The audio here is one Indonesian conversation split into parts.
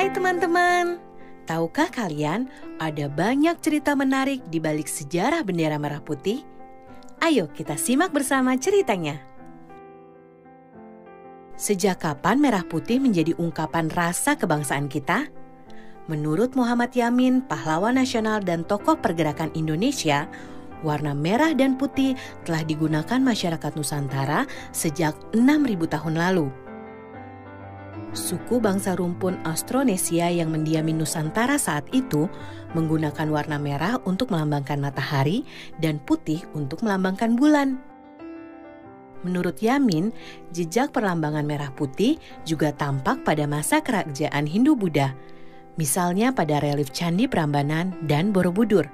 Hai teman-teman, tahukah kalian ada banyak cerita menarik di balik sejarah bendera merah putih? Ayo kita simak bersama ceritanya. Sejak kapan merah putih menjadi ungkapan rasa kebangsaan kita? Menurut Muhammad Yamin, pahlawan nasional dan tokoh pergerakan Indonesia, warna merah dan putih telah digunakan masyarakat Nusantara sejak 6.000 tahun lalu. Suku bangsa rumpun Austronesia yang mendiami Nusantara saat itu menggunakan warna merah untuk melambangkan matahari dan putih untuk melambangkan bulan. Menurut Yamin, jejak perlambangan merah putih juga tampak pada masa kerajaan Hindu-Buddha, misalnya pada relief Candi Prambanan dan Borobudur.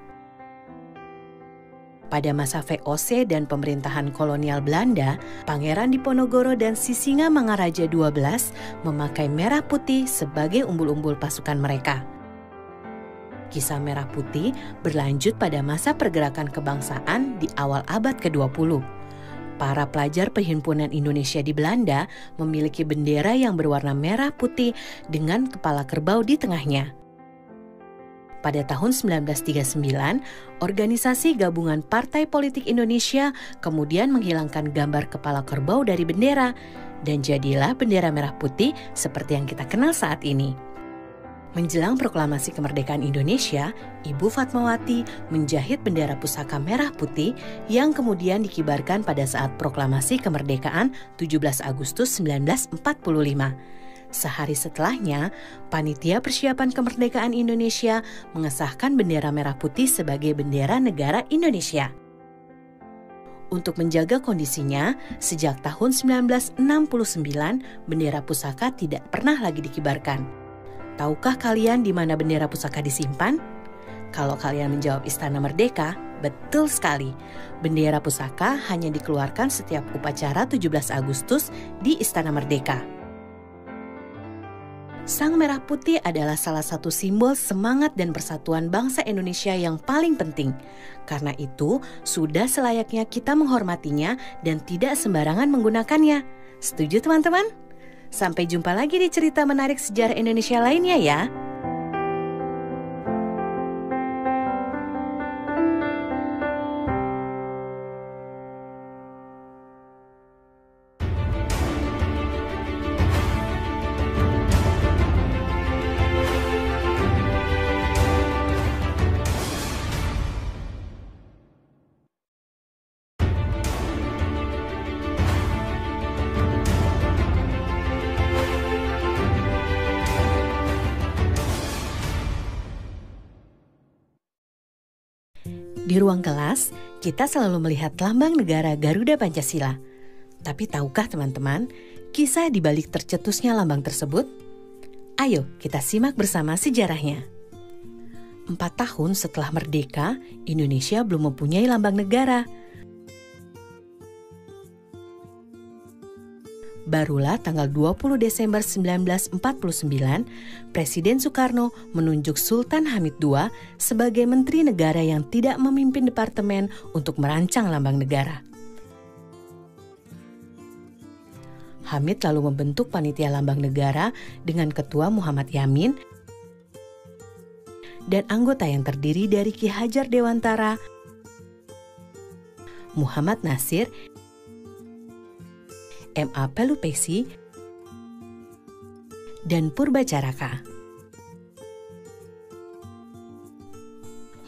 Pada masa VOC dan pemerintahan kolonial Belanda, Pangeran Diponegoro dan Sisingamangaraja XII memakai merah putih sebagai umbul-umbul pasukan mereka. Kisah merah putih berlanjut pada masa pergerakan kebangsaan di awal abad ke-20. Para pelajar Perhimpunan Indonesia di Belanda memiliki bendera yang berwarna merah putih dengan kepala kerbau di tengahnya. Pada tahun 1939, Organisasi Gabungan Partai Politik Indonesia kemudian menghilangkan gambar kepala kerbau dari bendera dan jadilah bendera merah putih seperti yang kita kenal saat ini. Menjelang proklamasi kemerdekaan Indonesia, Ibu Fatmawati menjahit bendera pusaka merah putih yang kemudian dikibarkan pada saat proklamasi kemerdekaan 17 Agustus 1945. Sehari setelahnya, Panitia Persiapan Kemerdekaan Indonesia mengesahkan bendera merah putih sebagai bendera negara Indonesia. Untuk menjaga kondisinya, sejak tahun 1969, bendera pusaka tidak pernah lagi dikibarkan. Tahukah kalian di mana bendera pusaka disimpan? Kalau kalian menjawab Istana Merdeka, betul sekali. Bendera pusaka hanya dikeluarkan setiap upacara 17 Agustus di Istana Merdeka. Sang merah putih adalah salah satu simbol semangat dan persatuan bangsa Indonesia yang paling penting. Karena itu, sudah selayaknya kita menghormatinya dan tidak sembarangan menggunakannya. Setuju teman-teman? Sampai jumpa lagi di cerita menarik sejarah Indonesia lainnya ya. Di ruang kelas, kita selalu melihat lambang negara Garuda Pancasila. Tapi tahukah teman-teman, kisah di balik tercetusnya lambang tersebut? Ayo kita simak bersama sejarahnya. 4 tahun setelah merdeka, Indonesia belum mempunyai lambang negara. Barulah tanggal 20 Desember 1949, Presiden Soekarno menunjuk Sultan Hamid II sebagai Menteri Negara yang tidak memimpin departemen untuk merancang lambang negara. Hamid lalu membentuk Panitia Lambang Negara dengan Ketua Muhammad Yamin dan anggota yang terdiri dari Ki Hajar Dewantara, Muhammad Nasir, M.A. Pelupesi, dan Purbacaraka.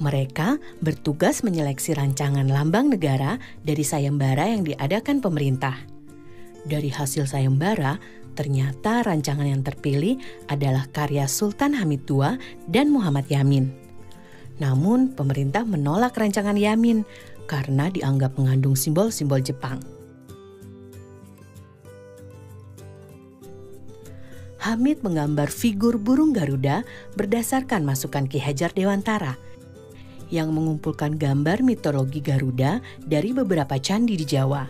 Mereka bertugas menyeleksi rancangan lambang negara dari sayembara yang diadakan pemerintah. Dari hasil sayembara, ternyata rancangan yang terpilih adalah karya Sultan Hamid II dan Muhammad Yamin. Namun, pemerintah menolak rancangan Yamin karena dianggap mengandung simbol-simbol Jepang. Hamid menggambar figur burung Garuda berdasarkan masukan Ki Hajar Dewantara yang mengumpulkan gambar mitologi Garuda dari beberapa candi di Jawa.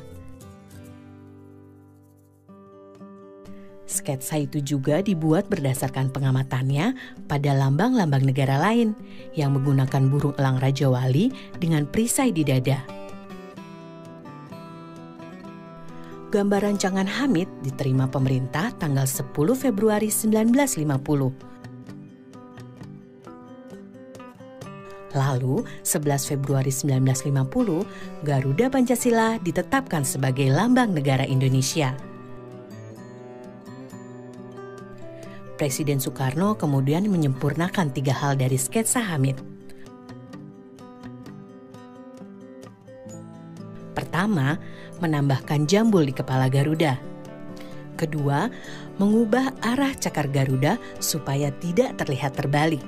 Sketsa itu juga dibuat berdasarkan pengamatannya pada lambang-lambang negara lain yang menggunakan burung elang Raja Wali dengan perisai di dada. Gambar rancangan Hamid diterima pemerintah tanggal 10 Februari 1950. Lalu, 11 Februari 1950, Garuda Pancasila ditetapkan sebagai lambang negara Indonesia. Presiden Soekarno kemudian menyempurnakan 3 hal dari sketsa Hamid. Pertama, menambahkan jambul di kepala Garuda. Kedua, mengubah arah cakar Garuda supaya tidak terlihat terbalik.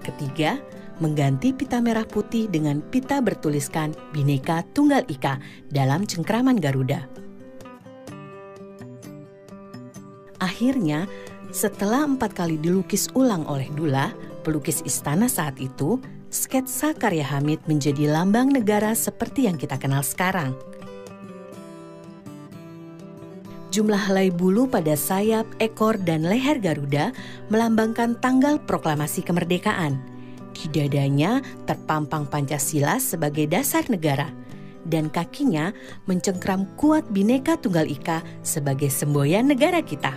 Ketiga, mengganti pita merah putih dengan pita bertuliskan Bhinneka Tunggal Ika dalam cengkraman Garuda. Akhirnya, setelah 4 kali dilukis ulang oleh Dullah, pelukis istana saat itu, sketsa karya Hamid menjadi lambang negara seperti yang kita kenal sekarang. Jumlah helai bulu pada sayap, ekor, dan leher Garuda melambangkan tanggal proklamasi kemerdekaan. Di dadanya terpampang Pancasila sebagai dasar negara, dan kakinya mencengkram kuat Bhinneka Tunggal Ika sebagai semboyan negara kita.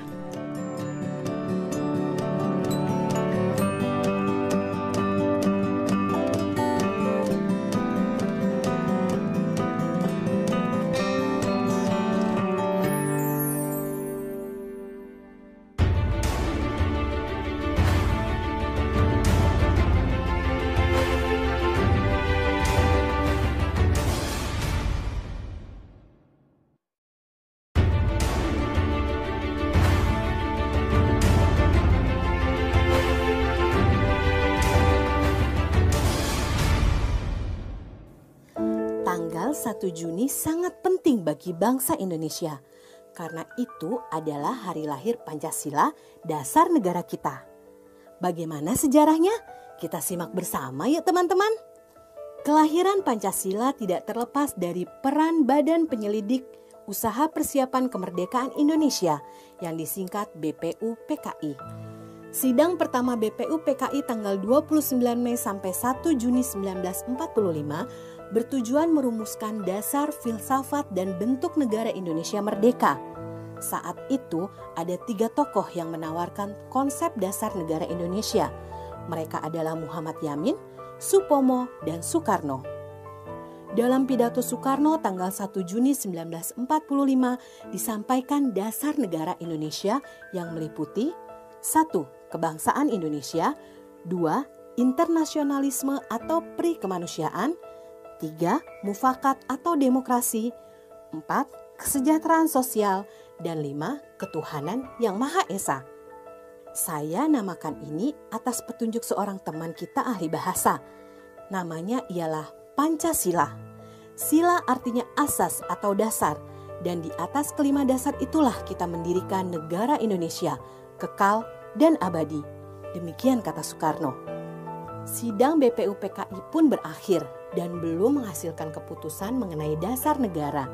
Tanggal 1 Juni sangat penting bagi bangsa Indonesia, karena itu adalah hari lahir Pancasila, dasar negara kita. Bagaimana sejarahnya? Kita simak bersama yuk teman-teman. Kelahiran Pancasila tidak terlepas dari peran Badan Penyelidik Usaha Persiapan Kemerdekaan Indonesia yang disingkat BPUPKI. Sidang pertama BPUPKI tanggal 29 Mei sampai 1 Juni 1945 bertujuan merumuskan dasar filsafat dan bentuk negara Indonesia merdeka. Saat itu ada 3 tokoh yang menawarkan konsep dasar negara Indonesia. Mereka adalah Muhammad Yamin, Supomo, dan Soekarno. Dalam pidato Soekarno tanggal 1 Juni 1945 disampaikan dasar negara Indonesia yang meliputi 1. Kebangsaan Indonesia, 2. Internasionalisme atau pri kemanusiaan, 3. Mufakat atau demokrasi, 4. Kesejahteraan sosial, dan 5. Ketuhanan yang Maha Esa. Saya namakan ini atas petunjuk seorang teman kita ahli bahasa. Namanya ialah Pancasila. Sila artinya asas atau dasar, dan di atas kelima dasar itulah kita mendirikan negara Indonesia, kekal dan abadi. Demikian kata Soekarno. Sidang BPUPKI pun berakhir dan belum menghasilkan keputusan mengenai dasar negara.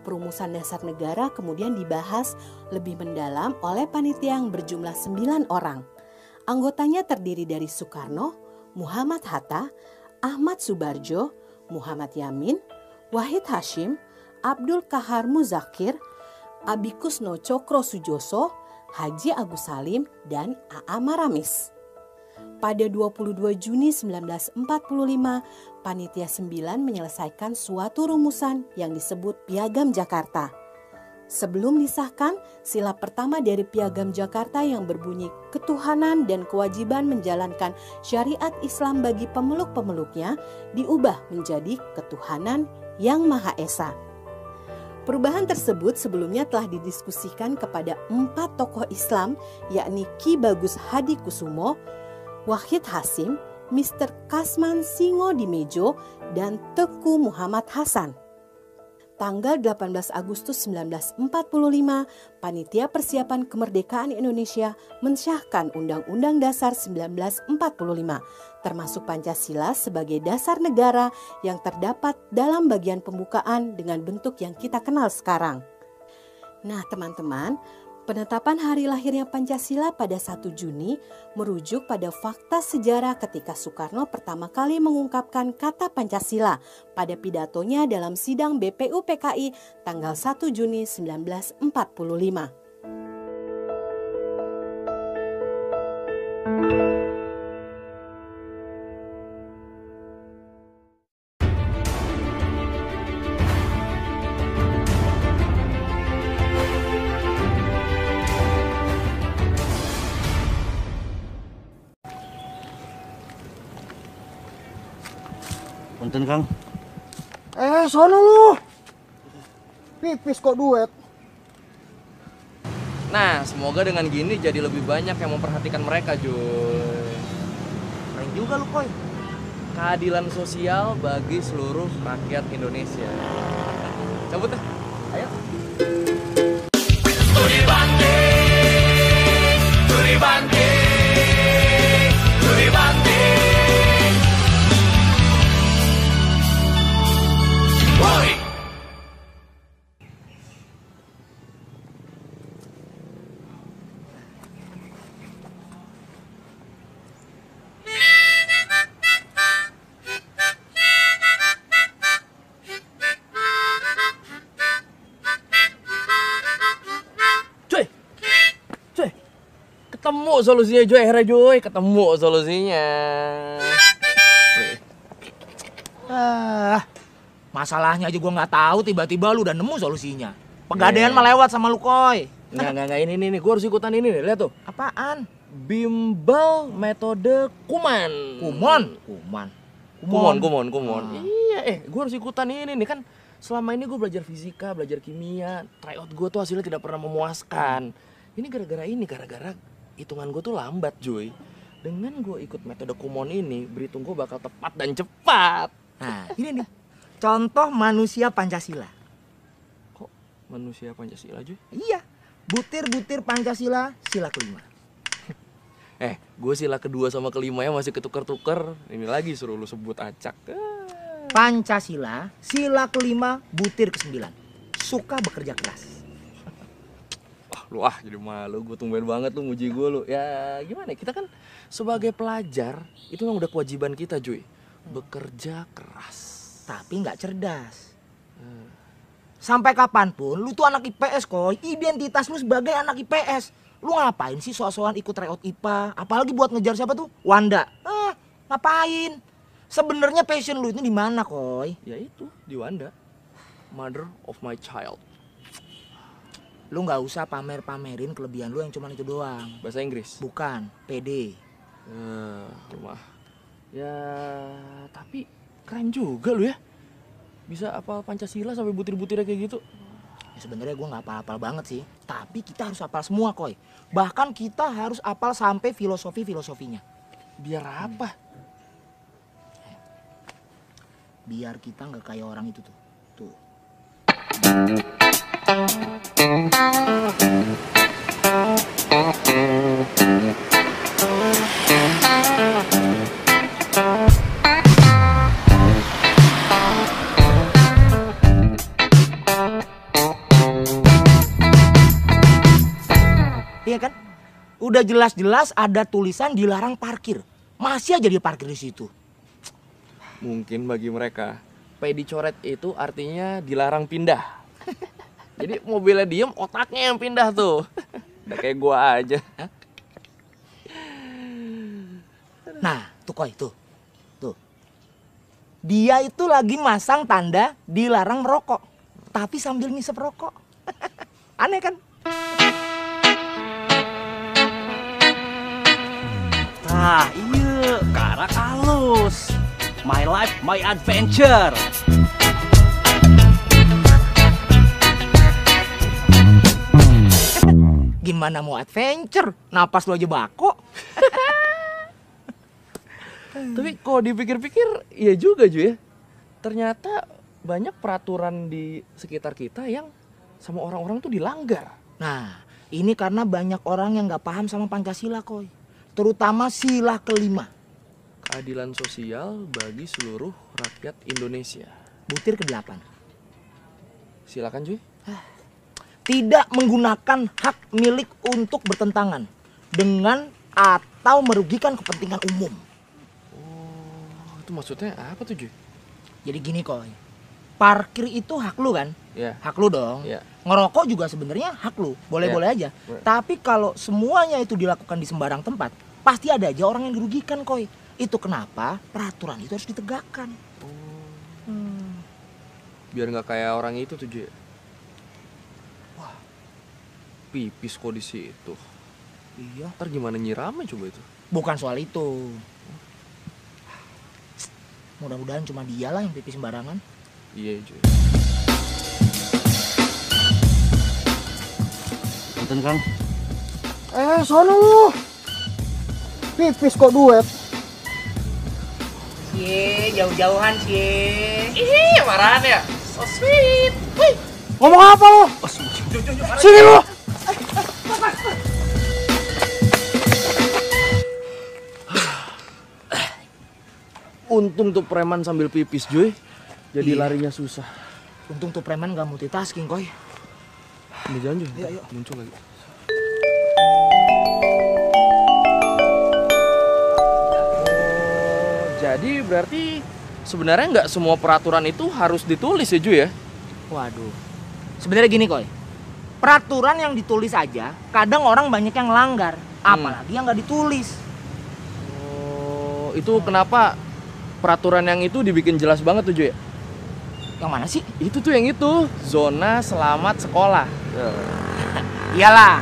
Perumusan dasar negara kemudian dibahas lebih mendalam oleh panitia yang berjumlah 9 orang. Anggotanya terdiri dari Soekarno, Muhammad Hatta, Ahmad Subarjo, Muhammad Yamin, Wahid Hashim, Abdul Kahar Muzakir, Abikusno Cokro Sujoso, Haji Agus Salim, dan A.A. Maramis. Pada 22 Juni 1945, Panitia 9 menyelesaikan suatu rumusan yang disebut Piagam Jakarta. Sebelum disahkan, sila pertama dari Piagam Jakarta yang berbunyi ketuhanan dan kewajiban menjalankan syariat Islam bagi pemeluk-pemeluknya diubah menjadi ketuhanan yang Maha Esa. Perubahan tersebut sebelumnya telah didiskusikan kepada 4 tokoh Islam, yakni Ki Bagus Hadi Kusumo, Wahid Hasim, Mr. Kasman Singo-Dimejo, dan Teku Muhammad Hasan. Tanggal 18 Agustus 1945, Panitia Persiapan Kemerdekaan Indonesia mensyahkan Undang-Undang Dasar 1945, termasuk Pancasila sebagai dasar negara yang terdapat dalam bagian pembukaan dengan bentuk yang kita kenal sekarang. Nah teman-teman, penetapan hari lahirnya Pancasila pada 1 Juni merujuk pada fakta sejarah ketika Soekarno pertama kali mengungkapkan kata Pancasila pada pidatonya dalam sidang BPUPKI tanggal 1 Juni 1945. Punten, Kang. Sono lu. Pipis kok duet. Nah, semoga dengan gini jadi lebih banyak yang memperhatikan mereka, Joy. Keren juga lu, Koy. Keadilan sosial bagi seluruh rakyat Indonesia. Cabut deh. Ayo. Studi banting, studi banting, studi banting. Woi. Ketemu solusinya, Joy. Akhirnya, Joy. Ketemu solusinya. Masalahnya aja gua nggak tahu, tiba-tiba lu udah nemu solusinya. Pegadaian mah lewat sama lu, Koy. Enggak. Ini. Gue harus ikutan ini nih. Lihat tuh. Apaan? Bimbel metode Kuman. Kumon. Iya, gue harus ikutan ini nih kan. Selama ini gue belajar fisika, belajar kimia. Tryout gue tuh hasilnya tidak pernah memuaskan. Ini gara-gara hitungan gue tuh lambat, Joy. Dengan gue ikut metode Kumon ini, berhitung gue bakal tepat dan cepat. Nah, ini nih. Contoh manusia Pancasila. Kok manusia Pancasila, Joy? Iya. Butir-butir Pancasila, sila kelima. Gue sila kedua sama kelima ya masih ketuker-tuker. Ini lagi suruh lu sebut acak. Pancasila, sila kelima, butir ke-9. Suka bekerja keras. Lu jadi malu. Gue tumben banget lu muji gue lu. Ya gimana, kita kan sebagai pelajar itu memang udah kewajiban kita, Joy. Bekerja keras. Tapi nggak cerdas. Sampai kapanpun lu tuh anak IPS, Koy. Identitas lu sebagai anak IPS. Lu ngapain sih soal-soal ikut tryout IPA? Apalagi buat ngejar siapa tuh? Wanda. Ngapain? Sebenarnya passion lu itu di mana, Koy? Ya itu, di Wanda. Mother of my child. Lu nggak usah pamer-pamerin kelebihan lu yang cuma itu doang. Bahasa Inggris? Bukan, PD. Rumah. Ya, tapi keren juga lu ya. Bisa hafal Pancasila sampai butir-butirnya kayak gitu. Ya, sebenarnya gue nggak hafal-hafal banget sih. Tapi kita harus hafal semua, Koy. Bahkan kita harus hafal sampai filosofinya. Biar apa? Biar kita nggak kayak orang itu tuh. Tuh. Iya kan? Udah jelas-jelas ada tulisan dilarang parkir. Masih aja dia parkir di situ. Mungkin bagi mereka, P dicoret itu artinya dilarang pindah. Jadi mobilnya diem, otaknya yang pindah tuh. Udah kayak gua aja. Nah, tuh Koy, tuh. Dia itu lagi masang tanda dilarang merokok. Tapi sambil ngisep rokok. Aneh kan? Nah, iya, karak halus. My life, my adventure. Gimana mau adventure? Napas lu aja bako. Tapi kalau dipikir-pikir, iya juga Ju ya. Ternyata banyak peraturan di sekitar kita yang sama orang-orang tuh dilanggar. Nah, ini karena banyak orang yang gak paham sama Pancasila, Koy. Terutama sila kelima. Keadilan sosial bagi seluruh rakyat Indonesia. Butir ke-8. Silakan Cuy. Tidak menggunakan hak milik untuk bertentangan dengan atau merugikan kepentingan umum. Oh, itu maksudnya apa tuh Cuy? Jadi gini Koy. Parkir itu hak lu kan? Iya. Hak lu dong. Iya. Ngerokok juga sebenarnya hak lu. Boleh-boleh aja. Tapi kalau semuanya itu dilakukan di sembarang tempat, pasti ada aja orang yang dirugikan, Koy. Itu kenapa peraturan itu harus ditegakkan. Biar nggak kayak orang itu tuh, Cuy. Wah, pipis kok di situ. Iya. Ntar gimana nyiramnya coba itu? Bukan soal itu. Mudah-mudahan cuma dia lah yang pipis sembarangan. Iya cuy. Punten Kang. Sono lu. Pipis kok duet. Cie, jauh-jauhan cie. Ih, marahan ya. So sweet. Wih. Ngomong apa lu? Sini lu. Untung tuh preman sambil pipis Joy. Jadi Iya. larinya susah. Untung tuh preman gak multitasking, Koy. Udah jalan Joy. Iya, yuk. Muncul lagi. Jadi berarti sebenarnya nggak semua peraturan itu harus ditulis ya Ju ya? Waduh. Sebenarnya gini, Koy. Peraturan yang ditulis aja, kadang orang banyak yang langgar. Apalagi yang gak ditulis. Oh, itu kenapa peraturan yang itu dibikin jelas banget tuh Ju ya? Yang mana sih? Itu tuh yang itu, zona selamat sekolah. Iyalah,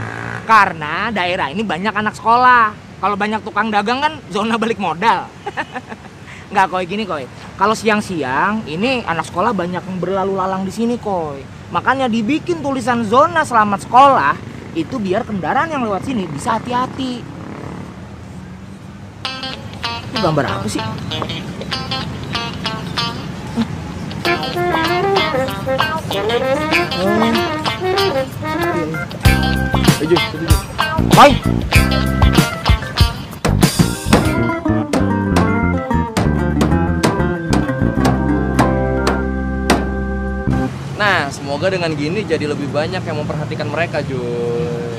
karena daerah ini banyak anak sekolah. Kalau banyak tukang dagang kan zona balik modal. Nggak, Koy, gini, Koy. Kalau siang-siang, ini anak sekolah banyak yang berlalu lalang di sini, Koy. Makanya dibikin tulisan zona selamat sekolah, itu biar kendaraan yang lewat sini bisa hati-hati. Ini gambar apa sih? Ju, itu Ju. Koy, Nah, semoga dengan gini jadi lebih banyak yang memperhatikan mereka, Joy.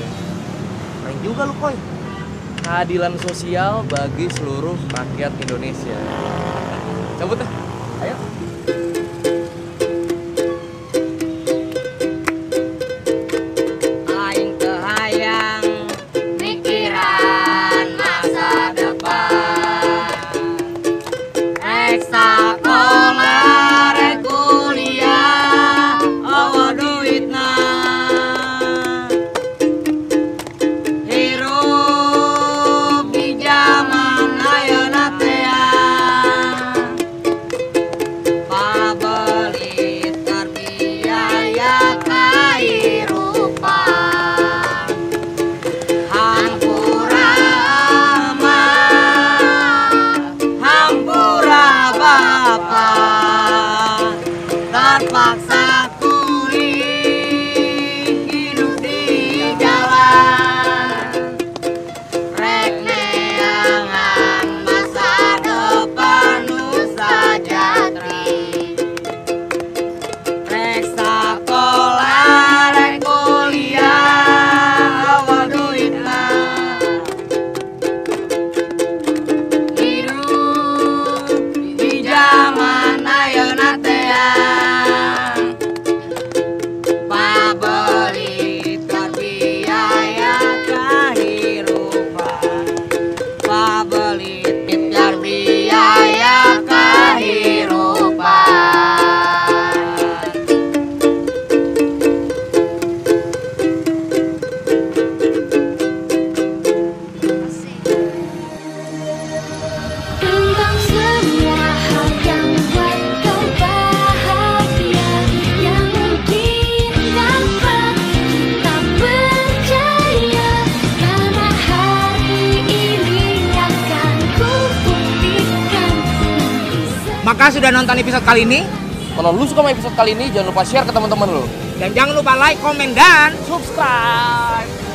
keren juga lu, Koy. Keadilan sosial bagi seluruh rakyat Indonesia. Cabut deh. Ayo. Aing teu hayang mikiran masa depan. Rek sakola, rek kuliah, awa duitna. Hirup di zaman ayeuna teh pabeli terbiaya kahirupan. Hampura mah, hampura bapa, terpaksa kuring hidup di jalan. Rek neangan masa depan Nusa Jatri. Rek sakola, rek kuliah, awa duitna. Hidup di zaman ayeuna teh pabeli terbiaya kahirupan. Pabeli terbiaya kahirupan. Tentang semua hal yang buat kau bahagia, yang mungkin dapat kita percaya, karena hari ini akan ku buktikan. Makasih sudah nonton episode kali ini. Kalau lu suka sama episode kali ini, jangan lupa share ke teman-teman lu. Dan jangan lupa like, komen, dan Subscribe.